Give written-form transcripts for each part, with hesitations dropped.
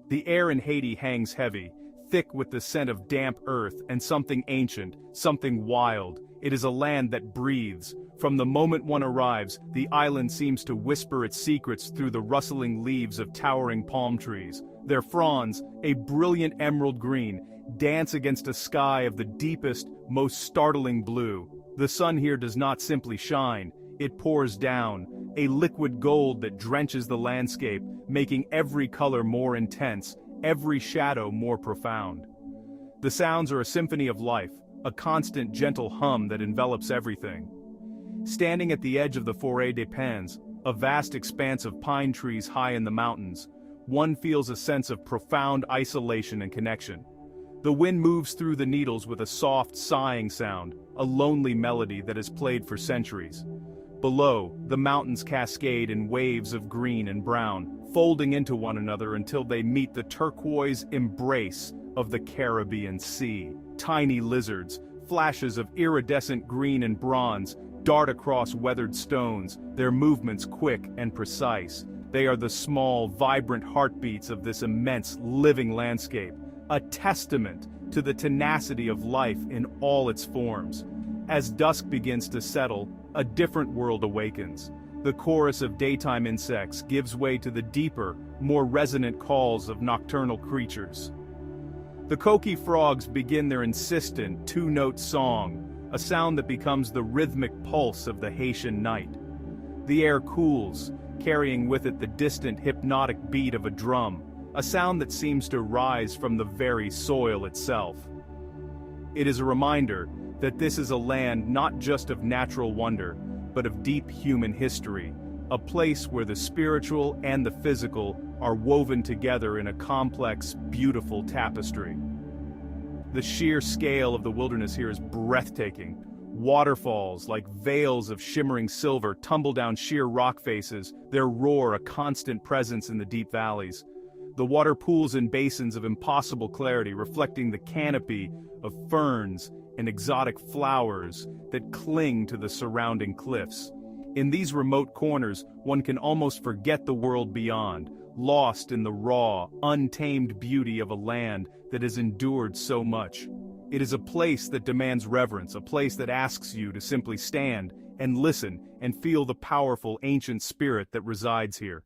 The air in Haiti hangs heavy, thick with the scent of damp earth and something ancient, something wild. It is a land that breathes. From the moment one arrives, the island seems to whisper its secrets through the rustling leaves of towering palm trees. Their fronds, a brilliant emerald green, dance against a sky of the deepest, most startling blue. The sun here does not simply shine, it pours down, a liquid gold that drenches the landscape, making every color more intense, every shadow more profound. The sounds are a symphony of life, a constant gentle hum that envelops everything. Standing at the edge of the Forêt des Pins, a vast expanse of pine trees high in the mountains, one feels a sense of profound isolation and connection. The wind moves through the needles with a soft, sighing sound, a lonely melody that has played for centuries. Below, the mountains cascade in waves of green and brown, folding into one another until they meet the turquoise embrace of the Caribbean Sea. Tiny lizards, flashes of iridescent green and bronze, dart across weathered stones, their movements quick and precise. They are the small, vibrant heartbeats of this immense, living landscape, a testament to the tenacity of life in all its forms. As dusk begins to settle, a different world awakens. The chorus of daytime insects gives way to the deeper, more resonant calls of nocturnal creatures. The coqui frogs begin their insistent, two-note song, a sound that becomes the rhythmic pulse of the Haitian night. The air cools, carrying with it the distant, hypnotic beat of a drum, a sound that seems to rise from the very soil itself. It is a reminder that this is a land not just of natural wonder, but of deep human history, a place where the spiritual and the physical are woven together in a complex, beautiful tapestry. The sheer scale of the wilderness here is breathtaking. Waterfalls, like veils of shimmering silver, tumble down sheer rock faces, their roar a constant presence in the deep valleys. The water pools in basins of impossible clarity, reflecting the canopy of ferns and exotic flowers that cling to the surrounding cliffs. In these remote corners, one can almost forget the world beyond, lost in the raw, untamed beauty of a land that has endured so much. It is a place that demands reverence, a place that asks you to simply stand and listen and feel the powerful ancient spirit that resides here.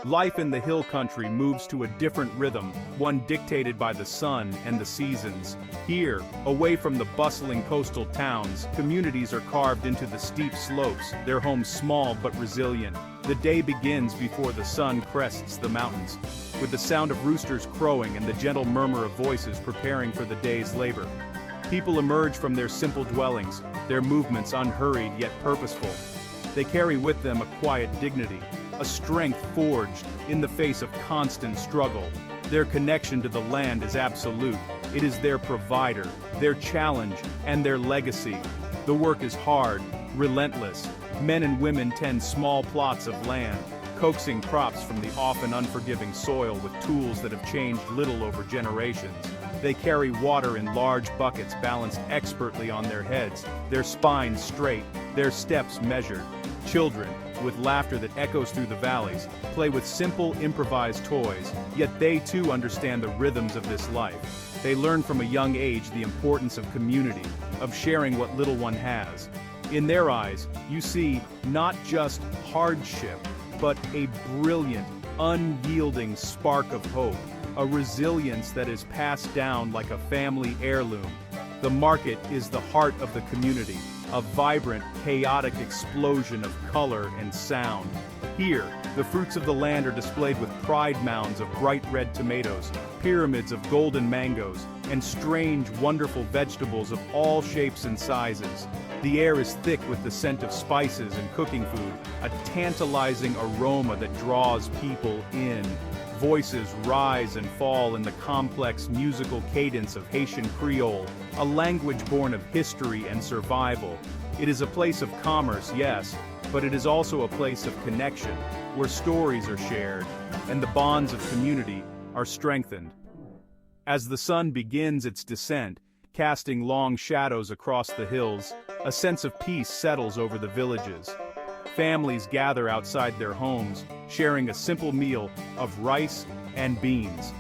Life in the hill country moves to a different rhythm, one dictated by the sun and the seasons. Here, away from the bustling coastal towns, communities are carved into the steep slopes, their homes small but resilient. The day begins before the sun crests the mountains, with the sound of roosters crowing and the gentle murmur of voices preparing for the day's labor. People emerge from their simple dwellings, their movements unhurried yet purposeful. They carry with them a quiet dignity, a strength forged in the face of constant struggle. Their connection to the land is absolute. It is their provider, their challenge, and their legacy. The work is hard, relentless. Men and women tend small plots of land, coaxing crops from the often unforgiving soil with tools that have changed little over generations. They carry water in large buckets balanced expertly on their heads, their spines straight, their steps measured. Children, with laughter that echoes through the valleys, play with simple, improvised toys, yet they too understand the rhythms of this life. They learn from a young age the importance of community, of sharing what little one has. In their eyes, you see not just hardship, but a brilliant, unyielding spark of hope, a resilience that is passed down like a family heirloom. The market is the heart of the community, a vibrant, chaotic explosion of color and sound. Here, the fruits of the land are displayed with pride mounds of bright red tomatoes, pyramids of golden mangoes, and strange, wonderful vegetables of all shapes and sizes. The air is thick with the scent of spices and cooking food, a tantalizing aroma that draws people in. Voices rise and fall in the complex musical cadence of Haitian Creole, a language born of history and survival. It is a place of commerce, yes, but it is also a place of connection, where stories are shared, and the bonds of community are strengthened. As the sun begins its descent, casting long shadows across the hills, a sense of peace settles over the villages. Families gather outside their homes, sharing a simple meal of rice and beans.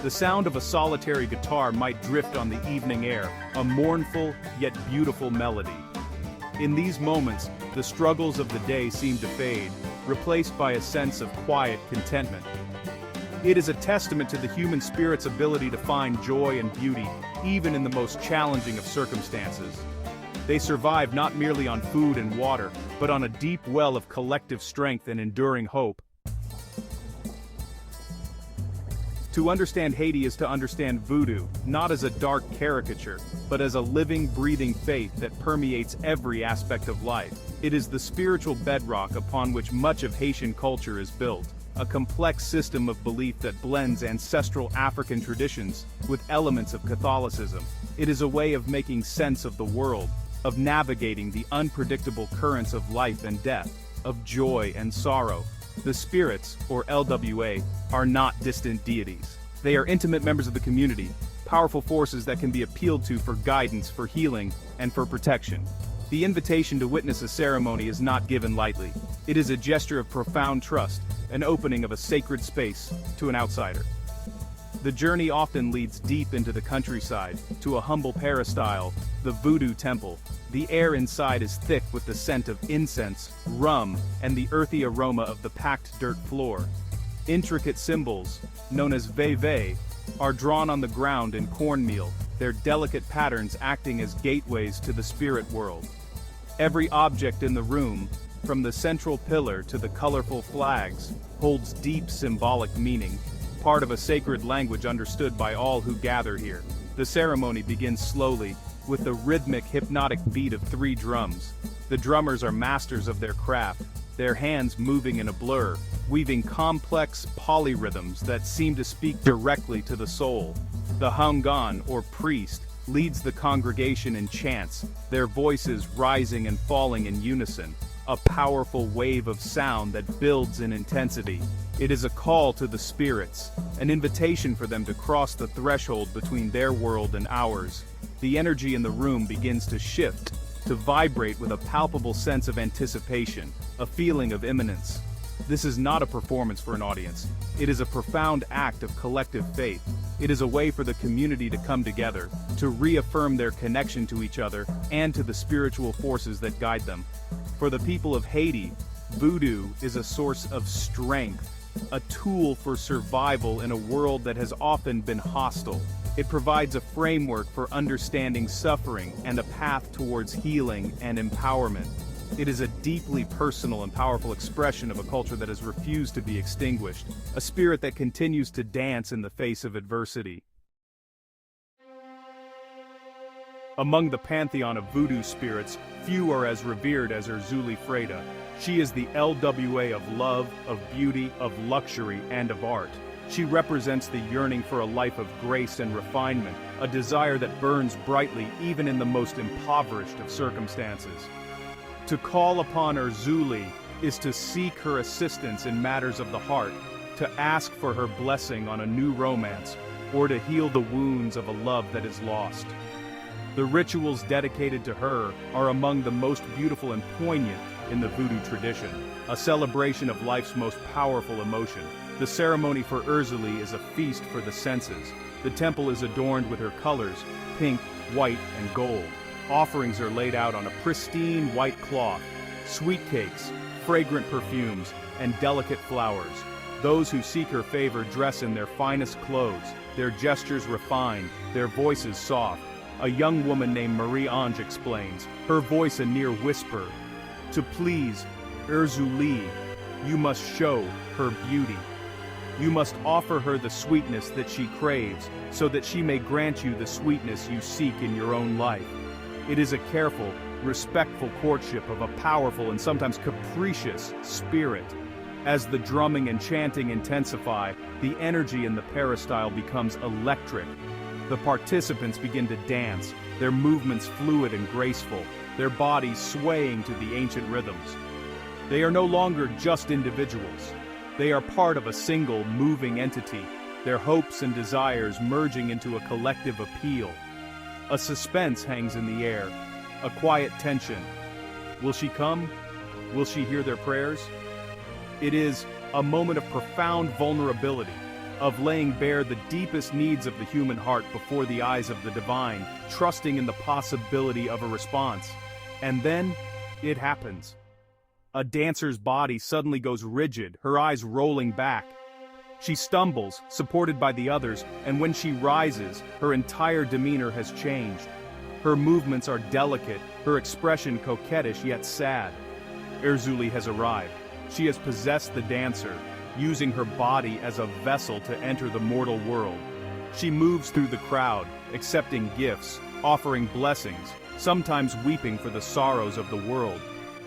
The sound of a solitary guitar might drift on the evening air, a mournful yet beautiful melody. In these moments, the struggles of the day seem to fade, replaced by a sense of quiet contentment. It is a testament to the human spirit's ability to find joy and beauty, even in the most challenging of circumstances. They survive not merely on food and water, but on a deep well of collective strength and enduring hope. To understand Haiti is to understand voodoo, not as a dark caricature, but as a living, breathing faith that permeates every aspect of life. It is the spiritual bedrock upon which much of Haitian culture is built, a complex system of belief that blends ancestral African traditions with elements of Catholicism. It is a way of making sense of the world, of navigating the unpredictable currents of life and death, of joy and sorrow. The spirits, or LWA, are not distant deities. They are intimate members of the community, powerful forces that can be appealed to for guidance, for healing, and for protection. The invitation to witness a ceremony is not given lightly. It is a gesture of profound trust, an opening of a sacred space to an outsider. The journey often leads deep into the countryside, to a humble peristyle, the Voodoo Temple. The air inside is thick with the scent of incense, rum, and the earthy aroma of the packed dirt floor. Intricate symbols, known as veve, are drawn on the ground in cornmeal, their delicate patterns acting as gateways to the spirit world. Every object in the room, from the central pillar to the colorful flags, holds deep symbolic meaning, part of a sacred language understood by all who gather here. The ceremony begins slowly, with the rhythmic, hypnotic beat of 3 drums. The drummers are masters of their craft, their hands moving in a blur, weaving complex polyrhythms that seem to speak directly to the soul. The Hangan, or priest, leads the congregation in chants, their voices rising and falling in unison, a powerful wave of sound that builds in intensity. It is a call to the spirits, an invitation for them to cross the threshold between their world and ours. The energy in the room begins to shift, to vibrate with a palpable sense of anticipation, a feeling of imminence. This is not a performance for an audience. It is a profound act of collective faith. It is a way for the community to come together, to reaffirm their connection to each other and to the spiritual forces that guide them. For the people of Haiti, voodoo is a source of strength, a tool for survival in a world that has often been hostile. It provides a framework for understanding suffering and a path towards healing and empowerment. It is a deeply personal and powerful expression of a culture that has refused to be extinguished, a spirit that continues to dance in the face of adversity. Among the pantheon of voodoo spirits, few are as revered as Erzuli Freda. She is the LWA of love, of beauty, of luxury, and of art. She represents the yearning for a life of grace and refinement, a desire that burns brightly even in the most impoverished of circumstances. To call upon Erzuli is to seek her assistance in matters of the heart, to ask for her blessing on a new romance, or to heal the wounds of a love that is lost. The rituals dedicated to her are among the most beautiful and poignant in the voodoo tradition, a celebration of life's most powerful emotion. The ceremony for Erzuli is a feast for the senses. The temple is adorned with her colors, pink, white, and gold. Offerings are laid out on a pristine white cloth, sweet cakes, fragrant perfumes, and delicate flowers. Those who seek her favor dress in their finest clothes, their gestures refined, their voices soft. A young woman named Marie-Ange explains, her voice a near whisper, "To please Erzuli, you must show her beauty. You must offer her the sweetness that she craves, so that she may grant you the sweetness you seek in your own life." It is a careful, respectful courtship of a powerful and sometimes capricious spirit. As the drumming and chanting intensify, the energy in the peristyle becomes electric. The participants begin to dance, their movements fluid and graceful, their bodies swaying to the ancient rhythms. They are no longer just individuals. They are part of a single, moving entity, their hopes and desires merging into a collective appeal. A suspense hangs in the air, a quiet tension. Will she come? Will she hear their prayers? It is a moment of profound vulnerability, of laying bare the deepest needs of the human heart before the eyes of the divine, trusting in the possibility of a response. And then, it happens. A dancer's body suddenly goes rigid, her eyes rolling back. She stumbles, supported by the others, and when she rises, her entire demeanor has changed. Her movements are delicate, her expression coquettish yet sad. Erzuli has arrived. She has possessed the dancer, using her body as a vessel to enter the mortal world. She moves through the crowd, accepting gifts, offering blessings, sometimes weeping for the sorrows of the world.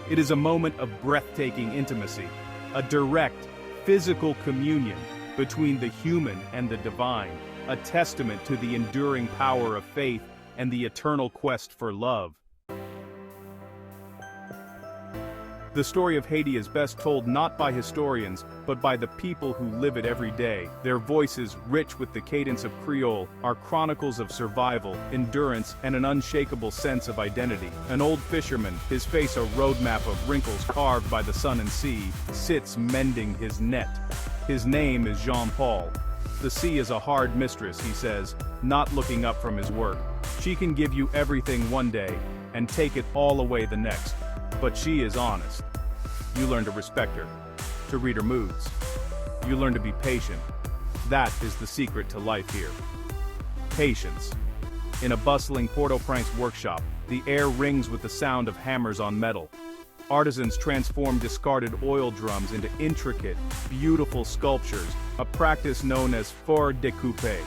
It is a moment of breathtaking intimacy, a direct, physical communion between the human and the divine, a testament to the enduring power of faith and the eternal quest for love. The story of Haiti is best told not by historians, but by the people who live it every day. Their voices, rich with the cadence of Creole, are chronicles of survival, endurance, and an unshakable sense of identity. An old fisherman, his face a roadmap of wrinkles carved by the sun and sea, sits mending his net. His name is Jean-Paul. The sea is a hard mistress, he says, not looking up from his work. She can give you everything one day, and take it all away the next. But she is honest. You learn to respect her, to read her moods. You learn to be patient. That is the secret to life here. Patience. In a bustling Port-au-Prince workshop, the air rings with the sound of hammers on metal. Artisans transform discarded oil drums into intricate, beautiful sculptures, a practice known as fort découpé.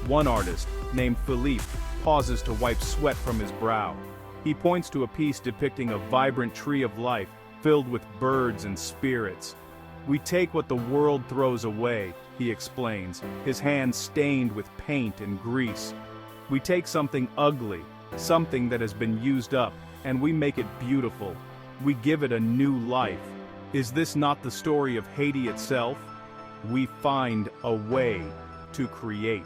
One artist, named Philippe, pauses to wipe sweat from his brow. He points to a piece depicting a vibrant tree of life, filled with birds and spirits. We take what the world throws away, he explains, his hands stained with paint and grease. We take something ugly, something that has been used up, and we make it beautiful. We give it a new life. Is this not the story of Haiti itself? We find a way to create.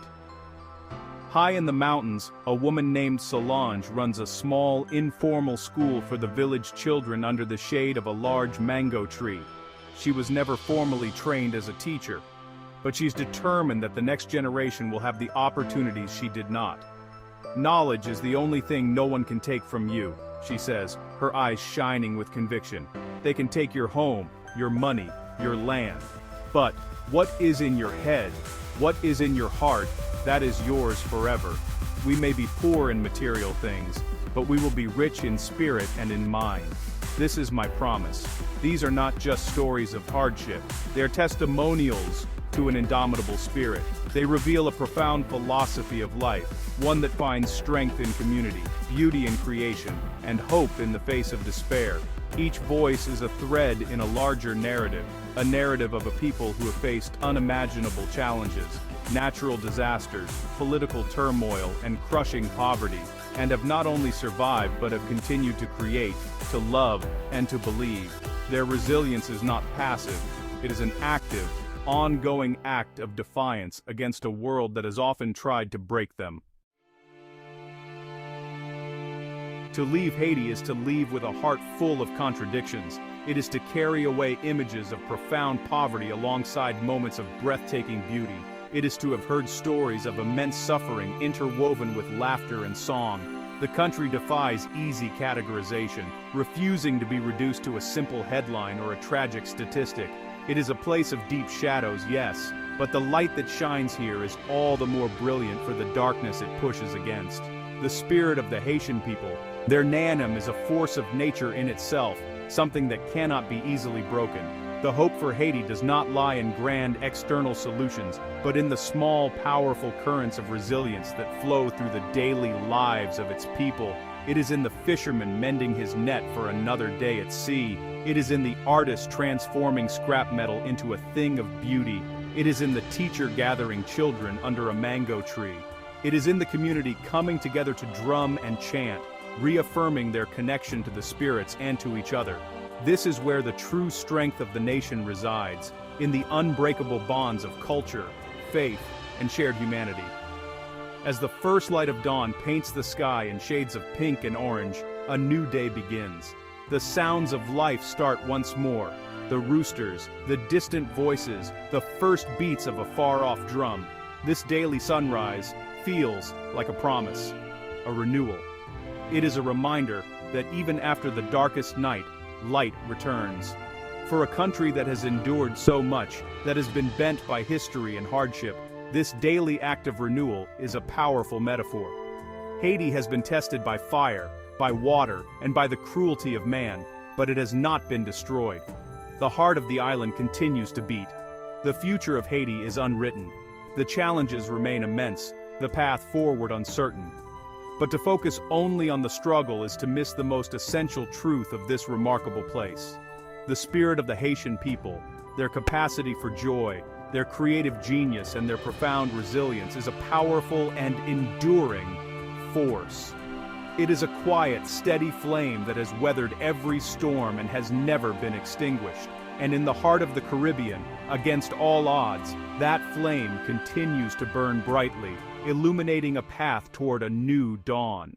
High in the mountains, a woman named Solange runs a small, informal school for the village children under the shade of a large mango tree. She was never formally trained as a teacher, but she's determined that the next generation will have the opportunities she did not. Knowledge is the only thing no one can take from you, she says, her eyes shining with conviction. They can take your home, your money, your land. But what is in your head, what is in your heart, that is yours forever. We may be poor in material things, but we will be rich in spirit and in mind. This is my promise. These are not just stories of hardship. They are testimonials to an indomitable spirit. They reveal a profound philosophy of life, one that finds strength in community, beauty in creation, and hope in the face of despair. Each voice is a thread in a larger narrative, a narrative of a people who have faced unimaginable challenges, natural disasters, political turmoil, and crushing poverty, and have not only survived but have continued to create, to love, and to believe. Their resilience is not passive, it is an active, ongoing act of defiance against a world that has often tried to break them. To leave Haiti is to leave with a heart full of contradictions. It is to carry away images of profound poverty alongside moments of breathtaking beauty. It is to have heard stories of immense suffering interwoven with laughter and song. The country defies easy categorization, refusing to be reduced to a simple headline or a tragic statistic. It is a place of deep shadows, yes, but the light that shines here is all the more brilliant for the darkness it pushes against. The spirit of the Haitian people, their Nanim, is a force of nature in itself, something that cannot be easily broken. The hope for Haiti does not lie in grand external solutions, but in the small, powerful currents of resilience that flow through the daily lives of its people. It is in the fisherman mending his net for another day at sea. It is in the artist transforming scrap metal into a thing of beauty. It is in the teacher gathering children under a mango tree. It is in the community coming together to drum and chant, reaffirming their connection to the spirits and to each other. This is where the true strength of the nation resides, in the unbreakable bonds of culture, faith, and shared humanity. As the first light of dawn paints the sky in shades of pink and orange, a new day begins. the sounds of life start once more. The roosters, the distant voices, the first beats of a far-off drum. This daily sunrise feels like a promise, a renewal. It is a reminder that even after the darkest night, light returns. For a country that has endured so much, that has been bent by history and hardship, this daily act of renewal is a powerful metaphor. Haiti has been tested by fire, by water, and by the cruelty of man, but it has not been destroyed. The heart of the island continues to beat. The future of Haiti is unwritten. The challenges remain immense, the path forward uncertain. But to focus only on the struggle is to miss the most essential truth of this remarkable place. The spirit of the Haitian people, their capacity for joy, their creative genius, and their profound resilience is a powerful and enduring force. It is a quiet, steady flame that has weathered every storm and has never been extinguished. And in the heart of the Caribbean, against all odds, that flame continues to burn brightly, illuminating a path toward a new dawn.